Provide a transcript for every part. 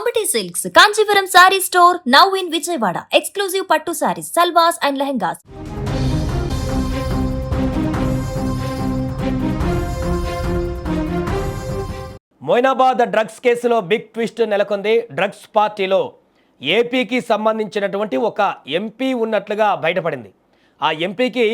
Amity Silks, Kanchivaram Saree Store, now in Vijayawada. Exclusive Pattu Sarees, Salwas and Lehengas. Moinabad drugs కేసులో big twist నెలకొంది. Drugs పార్టీలో ఏపీకి సంబంధించినటువంటి ఒక ఎంపీ ఉన్నట్లుగా బయటపడింది. ఆ ఎంపీకి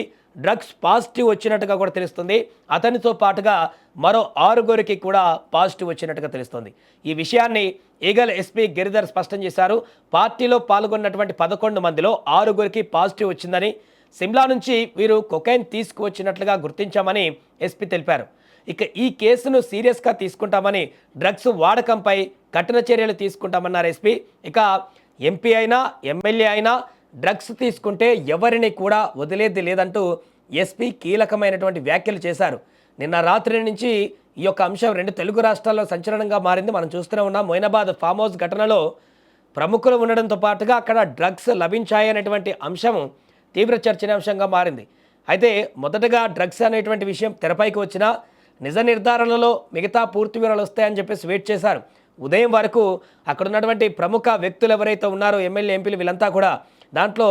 డ్రగ్స్ పాజిటివ్ వచ్చినట్టుగా కూడా తెలుస్తుంది. అతనితో పాటుగా మరో 6గురికి కూడా పాజిటివ్ వచ్చినట్టుగా తెలుస్తుంది. ఈ విషయాన్ని ఈగల్ ఎస్పీ గిరిధర్ స్పష్టం చేశారు. పార్టీలో పాల్గొన్నటువంటి 11 మందిలో 6గురికి పాజిటివ్ వచ్చిందని, సిమ్లా నుంచి వీరు కొకైన్ తీసుకువచ్చినట్లుగా గుర్తించామని ఎస్పీ తెలిపారు. ఇక ఈ కేసును సీరియస్గా తీసుకుంటామని, డ్రగ్స్ వాడకంపై కఠిన చర్యలు తీసుకుంటామన్నారు ఎస్పీ. ఇక ఎంపీ అయినా ఎమ్మెల్యే అయినా డ్రగ్స్ తీసుకుంటే ఎవరిని కూడా వదిలేది లేదంటూ ఎస్పీ కీలకమైనటువంటి వ్యాఖ్యలు చేశారు. నిన్న రాత్రి నుంచి ఈ యొక్క అంశం 2 తెలుగు రాష్ట్రాల్లో సంచలనంగా మారింది. మనం చూస్తూనే ఉన్నాం. మొయినాబాద్ ఫామ్ హౌస్ ఘటనలో ప్రముఖులు ఉండడంతో పాటుగా అక్కడ డ్రగ్స్ లభించాయనేటువంటి అంశం తీవ్ర చర్చనీయాంశంగా మారింది. అయితే మొదటగా డ్రగ్స్ అనేటువంటి విషయం తెరపైకి వచ్చినా నిజ నిర్ధారణలో మిగతా పూర్తి వివరాలు వస్తాయని చెప్పేసి వెయిట్ చేశారు. ఉదయం వరకు అక్కడ ఉన్నటువంటి ప్రముఖ వ్యక్తులు ఎవరైతే ఉన్నారో, ఎమ్మెల్యే ఎంపీలు, వీళ్ళంతా కూడా దాంట్లో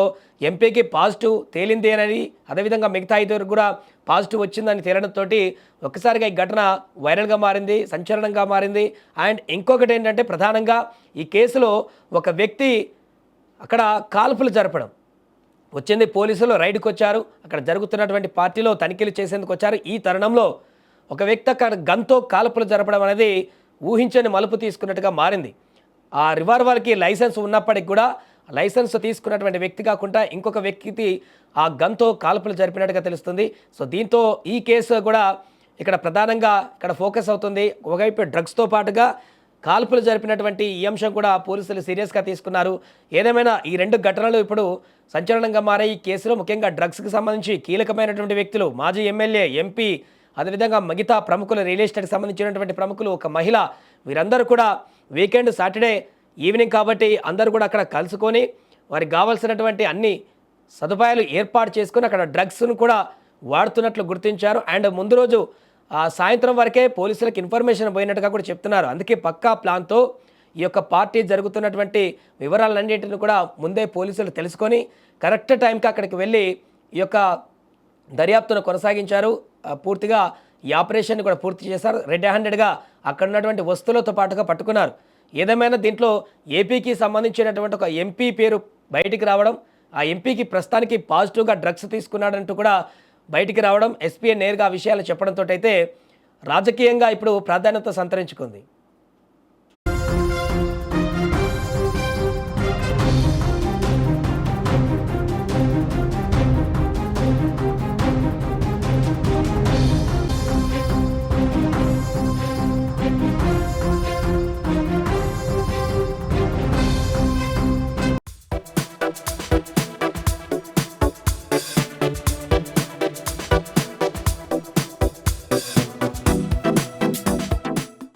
ఎంపీకి పాజిటివ్ తేలింది అని, అదేవిధంగా మిగతా 5 కూడా పాజిటివ్ వచ్చిందని తేలడంతో ఒక్కసారిగా ఈ ఘటన వైరల్గా మారింది, సంచలనంగా మారింది. అండ్ ఇంకొకటి ఏంటంటే, ప్రధానంగా ఈ కేసులో ఒక వ్యక్తి అక్కడ కాల్పులు జరపడం వచ్చింది. పోలీసులు రైడ్కి వచ్చారు, అక్కడ జరుగుతున్నటువంటి పార్టీలో తనిఖీలు చేసేందుకు వచ్చారు. ఈ తరుణంలో ఒక వ్యక్తి అక్కడ గన్తో కాల్పులు జరపడం అనేది ఊహించని మలుపు తీసుకున్నట్టుగా మారింది. ఆ రివాల్వర్కి లైసెన్స్ ఉన్నప్పటికి కూడా లైసెన్స్ తీసుకున్నటువంటి వ్యక్తి కాకుండా ఇంకొక వ్యక్తి ఆ గన్తో కాల్పులు జరిపినట్టుగా తెలుస్తుంది. సో దీంతో ఈ కేసు కూడా ఇక్కడ ప్రధానంగా ఇక్కడ ఫోకస్ అవుతుంది. ఒకవైపు డ్రగ్స్తో పాటుగా కాల్పులు జరిపినటువంటి ఈ అంశం కూడా పోలీసులు సీరియస్గా తీసుకున్నారు. ఏదేమైనా ఈ 2 ఘటనలు ఇప్పుడు సంచలనంగా మారాయి. ఈ కేసులో ముఖ్యంగా డ్రగ్స్కి సంబంధించి కీలకమైనటువంటి వ్యక్తులు, మాజీ ఎమ్మెల్యే, ఎంపీ, అదేవిధంగా మిగతా ప్రముఖులు, రియల్ ఎస్టేట్కి సంబంధించినటువంటి ప్రముఖులు, ఒక మహిళ, వీరందరూ కూడా వీకెండ్ సాటర్డే ఈవినింగ్ కాబట్టి అందరూ కూడా అక్కడ కలుసుకొని వారికి కావాల్సినటువంటి అన్ని సదుపాయాలు ఏర్పాటు చేసుకొని అక్కడ డ్రగ్స్ను కూడా వాడుతున్నట్లు గుర్తించారు. అండ్ ముందు రోజు సాయంత్రం వరకే పోలీసులకు ఇన్ఫర్మేషన్ పోయినట్టుగా కూడా చెప్తున్నారు. అందుకే పక్కా ప్లాన్తో ఈ యొక్క పార్టీ జరుగుతున్నటువంటి వివరాలన్నింటిని కూడా ముందే పోలీసులు తెలుసుకొని కరెక్ట్ టైంకి అక్కడికి వెళ్ళి ఈ యొక్క దర్యాప్తును కొనసాగించారు. పూర్తిగా ఈ ఆపరేషన్ని కూడా పూర్తి చేశారు. రెడ్ హ్యాండెడ్గా అక్కడ ఉన్నటువంటి వస్తువులతో పాటుగా పట్టుకున్నారు. ఏదేమైనా దీంట్లో ఏపీకి సంబంధించినటువంటి ఒక ఎంపీ పేరు బయటికి రావడం, ఆ ఎంపీకి ప్రస్తుతానికి పాజిటివ్గా డ్రగ్స్ తీసుకున్నాడంటూ కూడా బయటికి రావడం, ఎస్పీ నేరుగా విషయాలు చెప్పడంతో అయితే రాజకీయంగా ఇప్పుడు ప్రాధాన్యత సంతరించుకుంది.